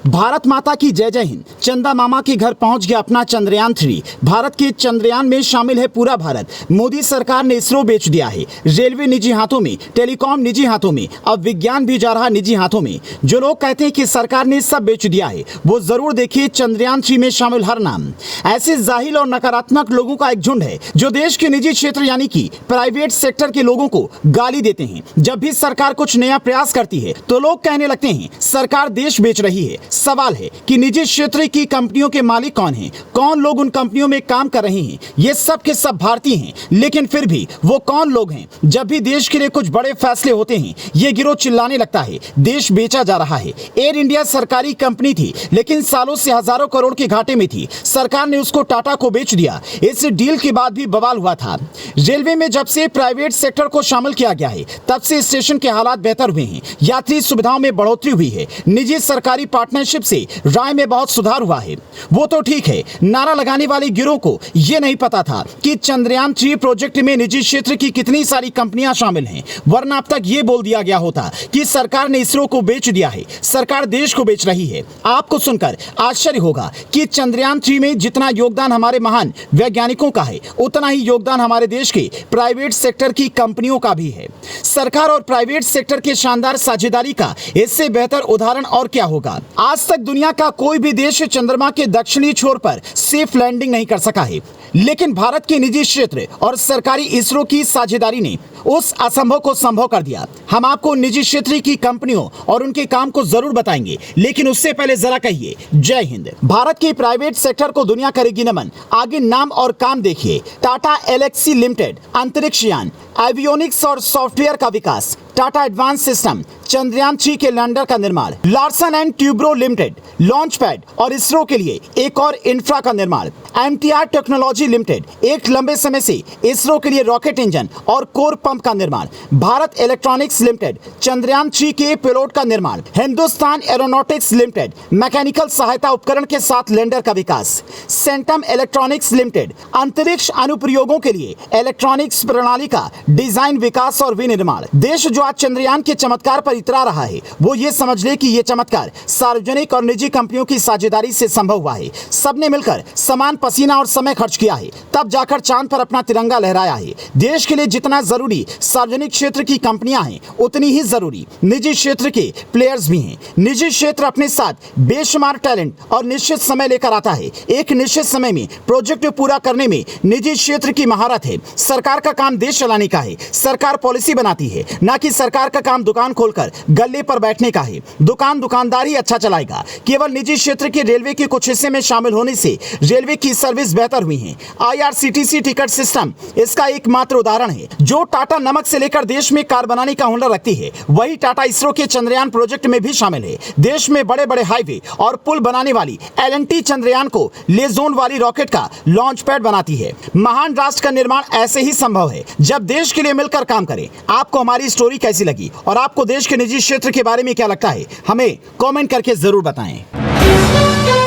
भारत माता की जय जय हिंद। चंदा मामा के घर पहुंच गया अपना चंद्रयान 3। भारत के चंद्रयान में शामिल है पूरा भारत। मोदी सरकार ने इसरो बेच दिया है। रेलवे निजी हाथों में, टेलीकॉम निजी हाथों में, अब विज्ञान भी जा रहा निजी हाथों में। जो लोग कहते हैं कि सरकार ने सब बेच दिया है, वो जरूर देखिए चंद्रयान 3 में शामिल हर नाम। ऐसे जाहिल और नकारात्मक लोगों का एक झुंड है जो देश के निजी क्षेत्र यानी कि प्राइवेट सेक्टर के लोगों को गाली देते हैं। जब भी सरकार कुछ नया प्रयास करती है तो लोग कहने लगते हैं सरकार देश बेच रही है। सवाल है कि निजी क्षेत्र की कंपनियों के मालिक कौन हैं? कौन लोग उन कंपनियों में काम कर रहे हैं? ये सब के सब भारतीय हैं, लेकिन फिर भी वो कौन लोग हैं? जब भी देश के लिए कुछ बड़े फैसले होते हैं, ये गिरोह चिल्लाने लगता है देश बेचा जा रहा है। एयर इंडिया सरकारी कंपनी थी, लेकिन सालों से हजारों करोड़ के घाटे में थी। सरकार ने उसको टाटा को बेच दिया। इस डील के बाद भी बवाल हुआ था। रेलवे में जब से प्राइवेट सेक्टर को शामिल किया गया है, तब से स्टेशन के हालात बेहतर हुए हैं। यात्री सुविधाओं में बढ़ोतरी हुई है। निजी सरकारी पार्टनरशिप से राय में बहुत सुधार हुआ है। वो तो ठीक है, नारा लगाने वाले गिरोह को यह नहीं पता था कि चंद्रयान 3 प्रोजेक्ट में निजी क्षेत्र की कितनी सारी कंपनियां शामिल हैं। वरना अब तक ये बोल दिया गया होता कि सरकार ने इसरो को बेच दिया है, सरकार देश को बेच रही है। आपको सुनकर आश्चर्य होगा कि चंद्रयान 3 में जितना योगदान हमारे महान वैज्ञानिकों का है, उतना ही योगदान हमारे देश के प्राइवेट सेक्टर की कंपनियों का भी है। सरकार और प्राइवेट सेक्टर के शानदार साझेदारी का इससे बेहतर उदाहरण और क्या होगा। आज तक दुनिया का कोई भी देश चंद्रमा के दक्षिणी छोर पर सेफ लैंडिंग नहीं कर सका है, लेकिन भारत के निजी क्षेत्र और सरकारी इसरो की साझेदारी ने उस असंभव को संभव कर दिया। हम आपको निजी क्षेत्र की कंपनियों और उनके काम को जरूर बताएंगे, लेकिन उससे पहले जरा कहिए जय हिंद। भारत के प्राइवेट सेक्टर को दुनिया करेगी नमन। आगे नाम और काम देखिए। टाटा एलेक्सी लिमिटेड, अंतरिक्ष यान, एवियोनिक्स और सॉफ्टवेयर का विकास, टाटा एडवांस सिस्टम, चंद्रयान 3 के लैंडर का निर्माण, Larsen and Toubro limited, launch pad और इसरो के लिए एक और इंफ्रा का निर्माण, एमटीआर टेक्नोलॉजी लिमिटेड, एक लंबे समय से इसरो के लिए रॉकेट इंजन और कोर पंप का निर्माण, भारत इलेक्ट्रॉनिक्स लिमिटेड, चंद्रयान 3 के पेलोड का निर्माण, हिंदुस्तान एरोनॉटिक्स लिमिटेड, मैकेनिकल सहायता उपकरण के साथ लैंडर का विकास, सेंटम इलेक्ट्रॉनिक्स लिमिटेड, अंतरिक्ष अनुप्रयोगों के लिए इलेक्ट्रॉनिक्स प्रणाली का डिजाइन, विकास और विनिर्माण। देश जो आज चंद्रयान के चमत्कार पर इतरा रहा है, वो ये समझ ले कि ये चमत्कार सार्वजनिक और निजी कंपनियों की साझेदारी से संभव हुआ है। सबने मिलकर समान पसीना और समय खर्च किया है, तब जाकर चांद पर अपना तिरंगा लहराया है। देश के लिए जितना जरूरी सार्वजनिक क्षेत्र की कंपनियां हैं, उतनी ही जरूरी निजी क्षेत्र के प्लेयर्स भी हैं। निजी क्षेत्र अपने साथ बेशुमार टैलेंट और निश्चित समय लेकर आता है। एक निश्चित समय में प्रोजेक्ट पूरा करने में निजी क्षेत्र की महारत है। सरकार का काम देश चलाने का है। सरकार पॉलिसी बनाती है, ना कि सरकार का काम दुकान खोलकर गल्ले पर बैठने का है। दुकानदार ही अच्छा चलाएगा। केवल निजी क्षेत्र के रेलवे के कुछ हिस्से में शामिल होने से रेलवे की सर्विस बेहतर हुई है। आईआरसीटीसी टिकट सिस्टम इसका एकमात्र उदाहरण है। जो टाटा नमक से लेकर देश में कार बनाने का हुनर रखती है, वही टाटा इसरो के चंद्रयान प्रोजेक्ट में भी शामिल है। देश में बड़े बड़े हाईवे और पुल बनाने वाली एल&टी चंद्रयान को लेजोन वाली रॉकेट का लॉन्च पैड बनाती है। महान राष्ट्र का निर्माण ऐसे ही संभव है जब देश के लिए मिलकर काम करें। आपको हमारी स्टोरी कैसी लगी और आपको देश के निजी क्षेत्र के बारे में क्या लगता है, हमें कमेंट करके जरूर बताएं।